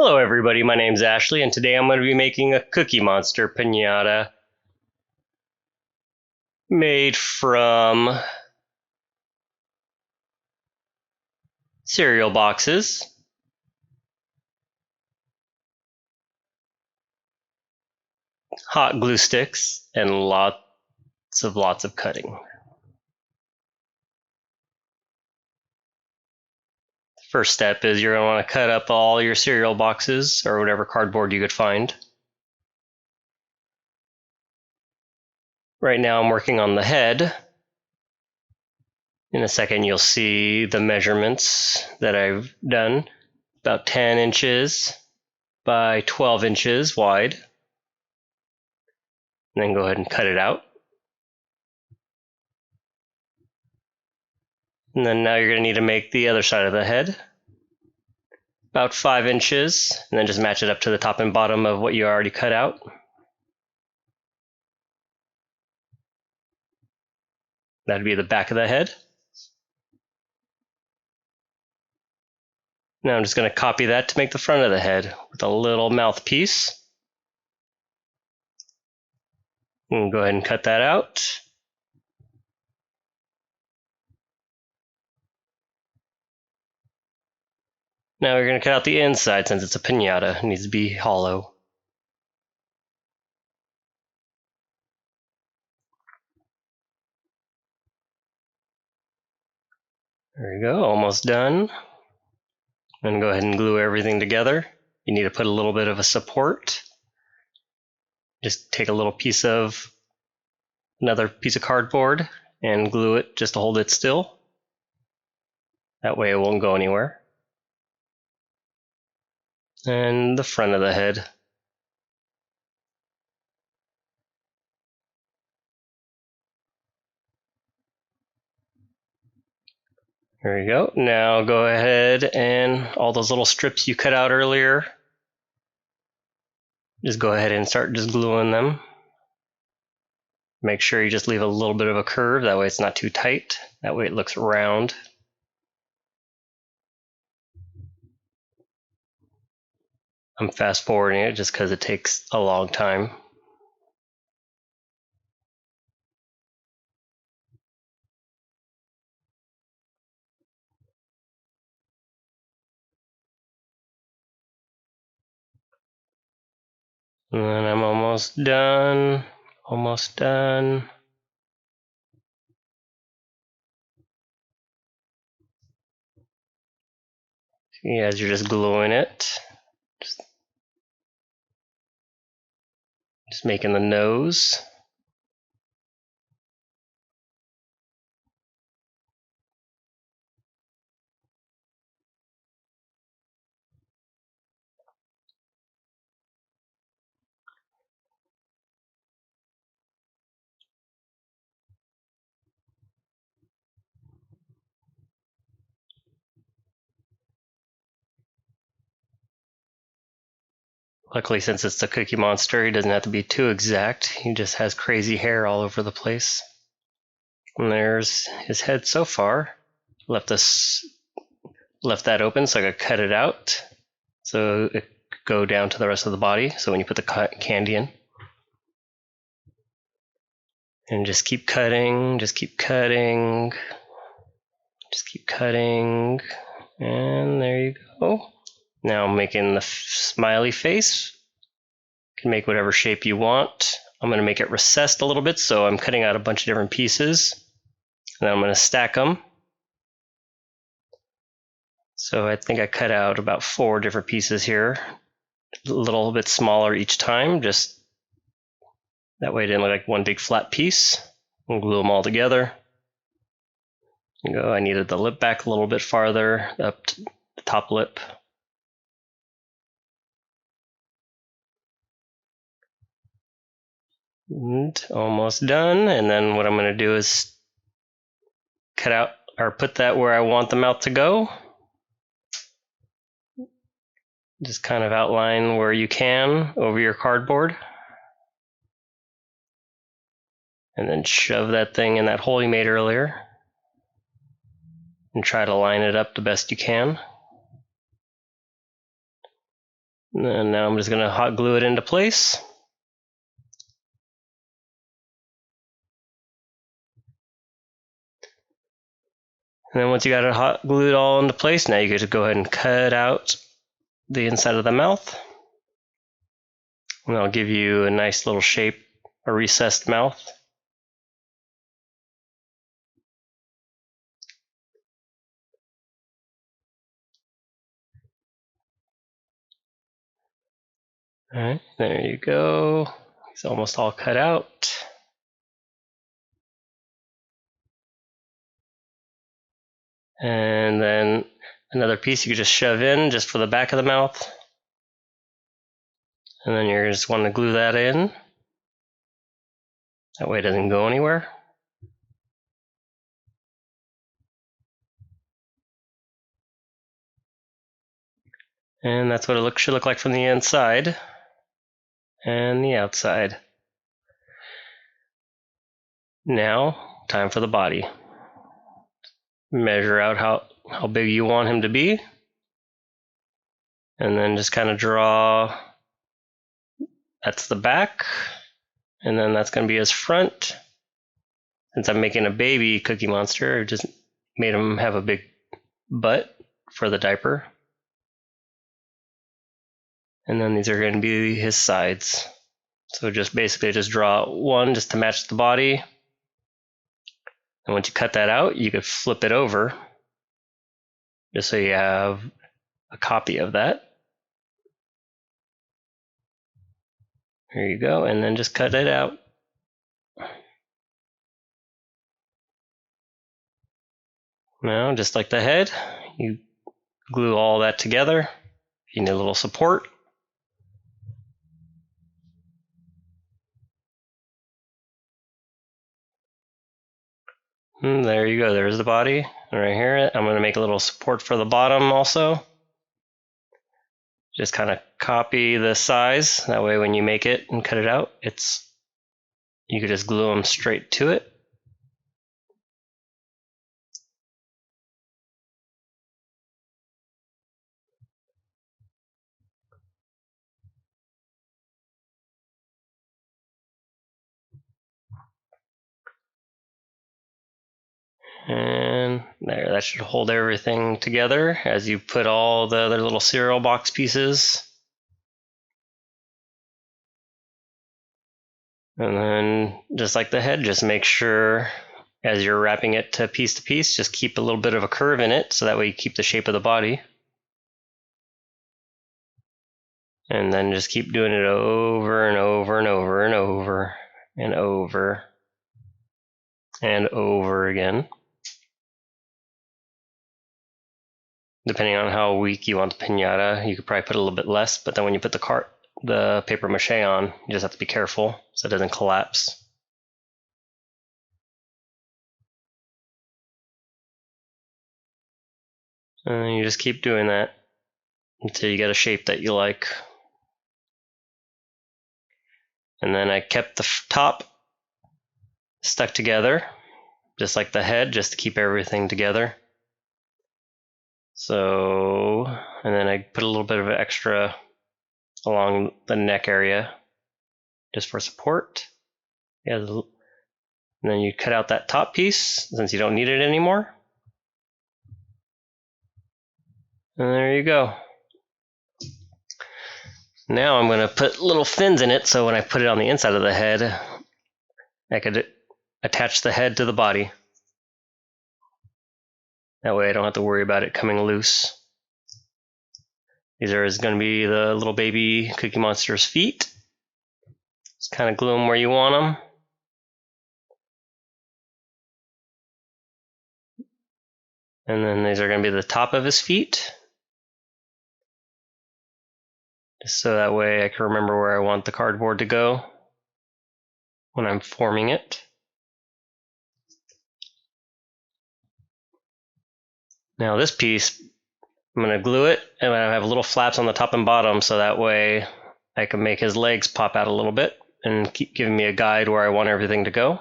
Hello everybody, my name's Ashley and today I'm going to be making a Cookie Monster Pinata made from cereal boxes, hot glue sticks, and lots of cutting. First step is you're going to want to cut up all your cereal boxes or whatever cardboard you could find. Right now I'm working on the head. In a second you'll see the measurements that I've done. About 10 inches by 12 inches wide. And then go ahead and cut it out. And then now you're going to need to make the other side of the head. About 5 inches, and then just match it up to the top and bottom of what you already cut out. That'd be the back of the head. Now I'm just going to copy that to make the front of the head with a little mouthpiece. And go ahead and cut that out. Now we're going to cut out the inside since it's a pinata. It needs to be hollow. There we go, almost done. And go ahead and glue everything together. You need to put a little bit of a support. Just take a little piece of another piece of cardboard and glue it just to hold it still. That way it won't go anywhere. And the front of the head. There you go. Now go ahead and all those little strips you cut out earlier, just go ahead and start just gluing them. Make sure you just leave a little bit of a curve, that way it's not too tight. That way it looks round. I'm fast forwarding it just because it takes a long time. And then I'm almost done. Almost done. See, as you're just gluing it, just making the nose. Luckily, since it's the Cookie Monster, he doesn't have to be too exact. He just has crazy hair all over the place. And there's his head so far. Left that open so I could cut it out so it could go down to the rest of the body. So when you put the candy in, and just keep cutting, just keep cutting, just keep cutting, and there you go. Now I'm making the smiley face. You can make whatever shape you want. I'm going to make it recessed a little bit, so I'm cutting out a bunch of different pieces. And then I'm going to stack them. So I think I cut out about 4 different pieces here. A little bit smaller each time, just that way it didn't look like one big flat piece. And glue them all together. There you go. I needed the lip back a little bit farther, up to the top lip. And almost done. And then what I'm going to do is cut out or put that where I want the mouth to go. Just kind of outline where you can over your cardboard. And then shove that thing in that hole you made earlier. And try to line it up the best you can. And now I'm just going to hot glue it into place. And then once you got it hot glued all into place, now you can just go ahead and cut out the inside of the mouth. And that'll give you a nice little shape, a recessed mouth. All right, there you go. It's almost all cut out. And then another piece you could just shove in just for the back of the mouth. And then you're just want to glue that in. That way it doesn't go anywhere. And that's what it should look like from the inside and the outside. Now, time for the body. Measure out how big you want him to be. And then just kind of draw, that's the back. And then that's going to be his front. Since I'm making a baby Cookie Monster, I just made him have a big butt for the diaper. And then these are going to be his sides. So just basically just draw one just to match the body. And once you cut that out, you could flip it over just so you have a copy of that. There you go, and then just cut it out. Now, just like the head, you glue all that together. You need a little support. And there you go, there's the body. Right here, I'm going to make a little support for the bottom also. Just kind of copy the size. That way when you make it and cut it out, you could just glue them straight to it. And there, that should hold everything together as you put all the other little cereal box pieces. And then just like the head, just make sure as you're wrapping it to piece, just keep a little bit of a curve in it so that way you keep the shape of the body. And then just keep doing it over and over and over and over and over and over again. Depending on how weak you want the pinata, you could probably put a little bit less, but then when you put the paper mache on, you just have to be careful so it doesn't collapse. And you just keep doing that until you get a shape that you like. And then I kept the top stuck together, just like the head, just to keep everything together. So, and then I put a little bit of extra along the neck area just for support. Yeah, and then you cut out that top piece since you don't need it anymore. And there you go. Now I'm going to put little fins in it so when I put it on the inside of the head, I could attach the head to the body. That way I don't have to worry about it coming loose. These are going to be the little baby Cookie Monster's feet. Just kind of glue them where you want them. And then these are going to be the top of his feet. Just so that way I can remember where I want the cardboard to go when I'm forming it. Now this piece, I'm going to glue it and I have little flaps on the top and bottom so that way I can make his legs pop out a little bit and keep giving me a guide where I want everything to go.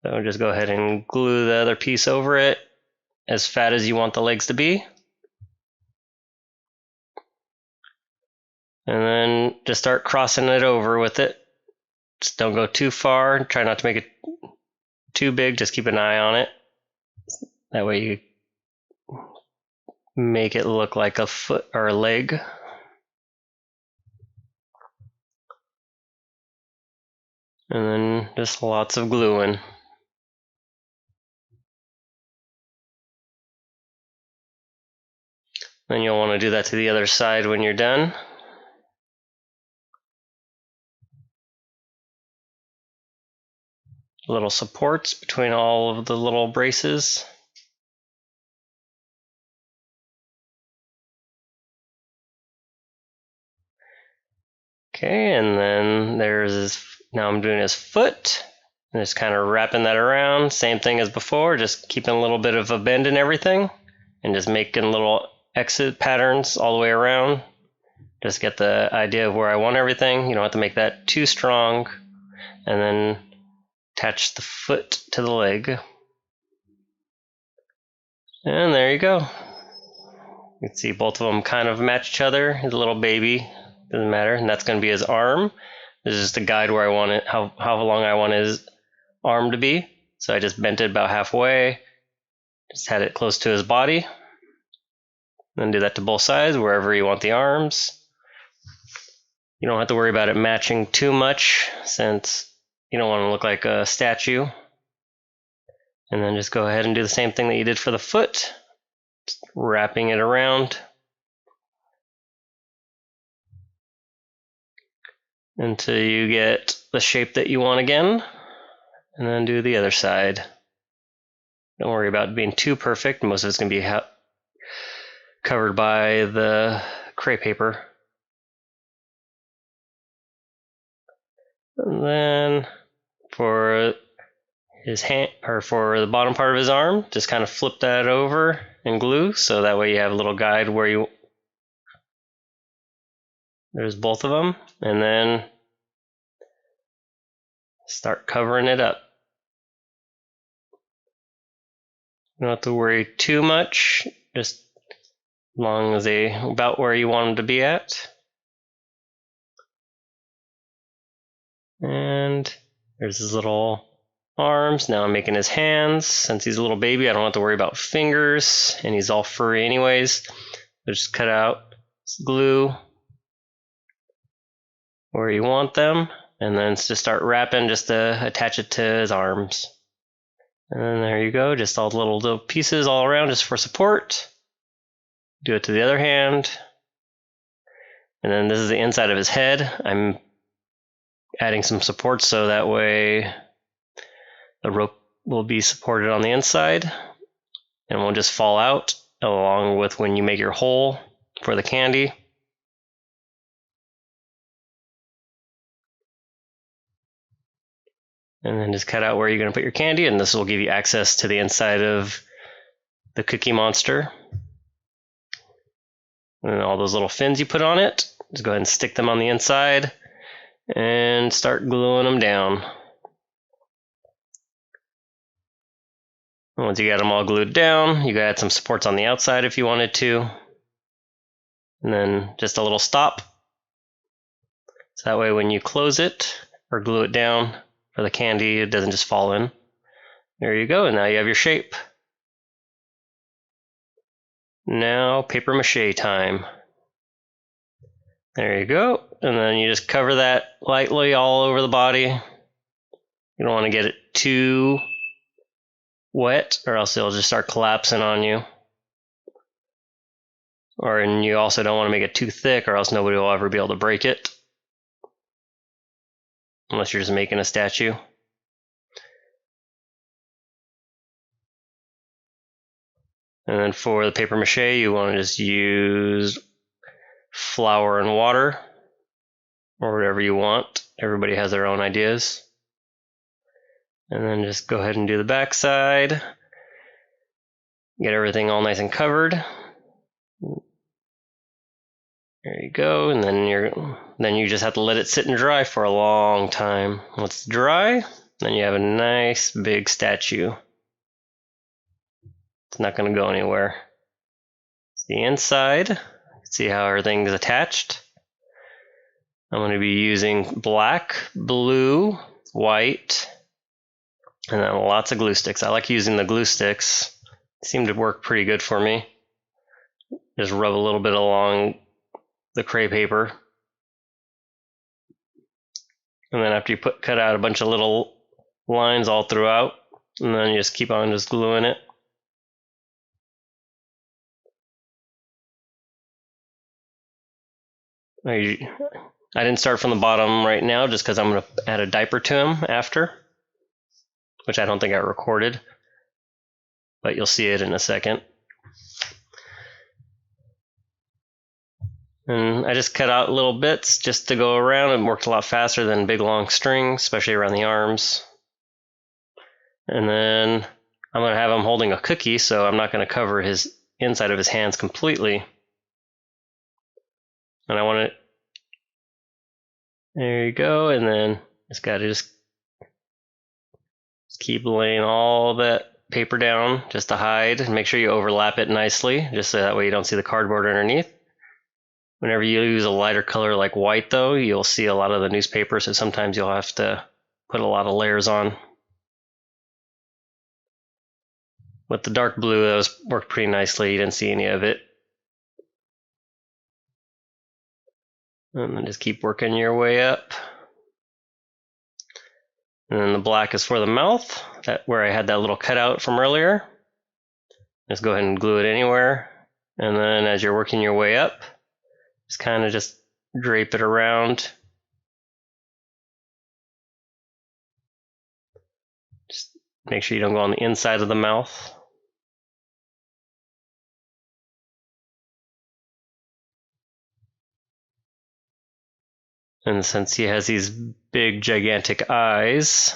So just go ahead and glue the other piece over it as fat as you want the legs to be. And then just start crossing it over with it. Just don't go too far. Try not to make it too big. Just keep an eye on it. That way you make it look like a foot or a leg. And then just lots of gluing. Then you'll want to do that to the other side when you're done. Little supports between all of the little braces. Okay, and then now I'm doing his foot. And just kind of wrapping that around. Same thing as before, just keeping a little bit of a bend in everything. And just making little exit patterns all the way around. Just get the idea of where I want everything. You don't have to make that too strong. And then attach the foot to the leg. And there you go. You can see both of them kind of match each other. His little baby, doesn't matter. And that's going to be his arm. This is just a guide where I want it, how long I want his arm to be. So I just bent it about halfway. Just had it close to his body. Then do that to both sides, wherever you want the arms. You don't have to worry about it matching too much, since you don't want to look like a statue. And then just go ahead and do the same thing that you did for the foot. Just wrapping it around until you get the shape that you want again. And then do the other side. Don't worry about it being too perfect. Most of it's going to be covered by the crepe paper. And then for his hand, or for the bottom part of his arm, just kind of flip that over and glue, so that way you have a little guide where there's both of them, and then start covering it up. You don't have to worry too much, just as long as they about where you want them to be at. And there's his little arms. Now I'm making his hands. Since he's a little baby, I don't have to worry about fingers, and he's all furry anyways. So just cut out glue where you want them, and then just start wrapping just to attach it to his arms. And then there you go, just all the little pieces all around just for support. Do it to the other hand. And then this is the inside of his head. I'm adding some supports so that way the rope will be supported on the inside and won't just fall out, along with when you make your hole for the candy. And then just cut out where you're going to put your candy, and this will give you access to the inside of the Cookie Monster. And all those little fins you put on it, just go ahead and stick them on the inside and start gluing them down. Once you got them all glued down, you can add some supports on the outside if you wanted to. And then just a little stop. So that way when you close it or glue it down for the candy, it doesn't just fall in. There you go, and now you have your shape. Now paper mache time. There you go, and then you just cover that lightly all over the body. You don't want to get it too wet, or else it'll just start collapsing on you. And you also don't want to make it too thick, or else nobody will ever be able to break it. Unless you're just making a statue. And then for the paper mache, you want to just use flour and water, or whatever you want. Everybody has their own ideas. And then just go ahead and do the back side. Get everything all nice and covered. There you go, and then you just have to let it sit and dry for a long time. Once it's dry, then you have a nice big statue. It's not going to go anywhere. It's the inside. You can see how everything is attached. I'm going to be using black, blue, white, and then lots of glue sticks. I like using the glue sticks. They seem to work pretty good for me. Just rub a little bit along the crepe paper. And then after you cut out a bunch of little lines all throughout, and then you just keep on just gluing it. I didn't start from the bottom right now just because I'm going to add a diaper to him after, which I don't think I recorded, but you'll see it in a second. And I just cut out little bits just to go around. It worked a lot faster than big long strings, especially around the arms. And then I'm going to have him holding a cookie, so I'm not going to cover his inside of his hands completely. And I want it, there you go, and then just got to just keep laying all that paper down just to hide, and make sure you overlap it nicely, just so that way you don't see the cardboard underneath. Whenever you use a lighter color like white though, you'll see a lot of the newspaper, so sometimes you'll have to put a lot of layers on. With the dark blue, that worked pretty nicely, you didn't see any of it. And then just keep working your way up. And then the black is for the mouth, where I had that little cutout from earlier. Just go ahead and glue it anywhere. And then as you're working your way up, just kind of just drape it around. Just make sure you don't go on the inside of the mouth. And since he has these big, gigantic eyes,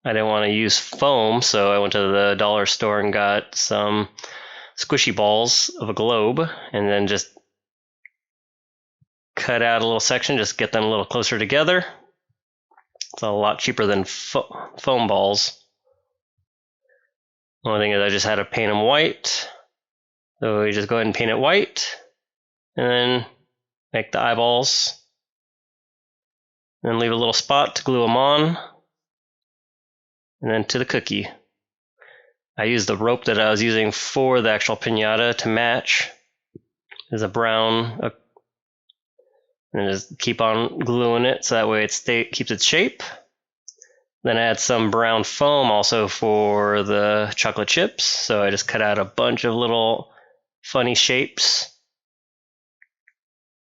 I didn't want to use foam, so I went to the dollar store and got some squishy balls of a globe, and then just cut out a little section, just get them a little closer together. It's a lot cheaper than foam balls. The only thing is I just had to paint them white. So you just go ahead and paint it white, and then make the eyeballs. Then leave a little spot to glue them on, and then to the cookie. I used the rope that I was using for the actual pinata to match. There's a brown, and just keep on gluing it so that way it keeps its shape. Then I had some brown foam also for the chocolate chips, so I just cut out a bunch of little funny shapes,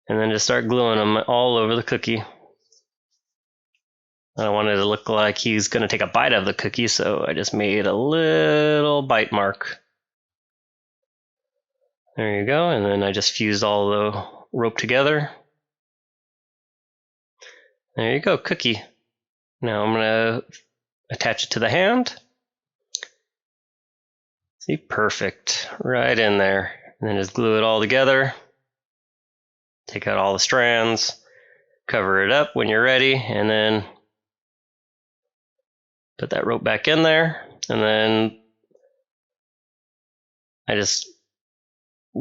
and then just start gluing them all over the cookie. I wanted it to look like he's going to take a bite of the cookie, so I just made a little bite mark. There you go, and then I just fused all the rope together. There you go, cookie. Now I'm going to attach it to the hand. See, perfect, right in there. And then just glue it all together. Take out all the strands, cover it up when you're ready, and then put that rope back in there, and then I just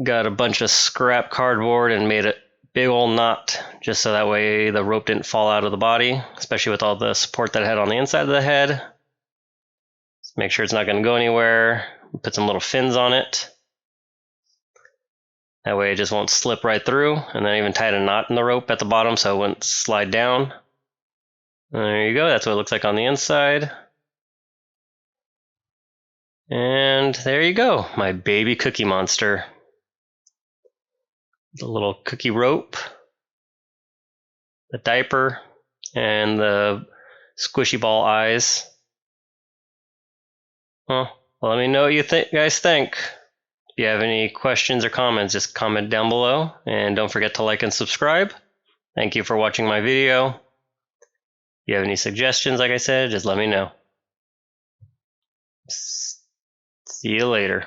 got a bunch of scrap cardboard and made a big old knot, just so that way the rope didn't fall out of the body, especially with all the support that I had on the inside of the head. Just make sure it's not going to go anywhere. Put some little fins on it. That way it just won't slip right through, and then I even tied a knot in the rope at the bottom so it wouldn't slide down. There you go, that's what it looks like on the inside. And there you go, my baby cookie monster. The little cookie rope, the diaper, and the squishy ball eyes. Well, let me know what you guys think. If you have any questions or comments, just comment down below. And don't forget to like and subscribe. Thank you for watching my video. If you have any suggestions, like I said, just let me know. See you later.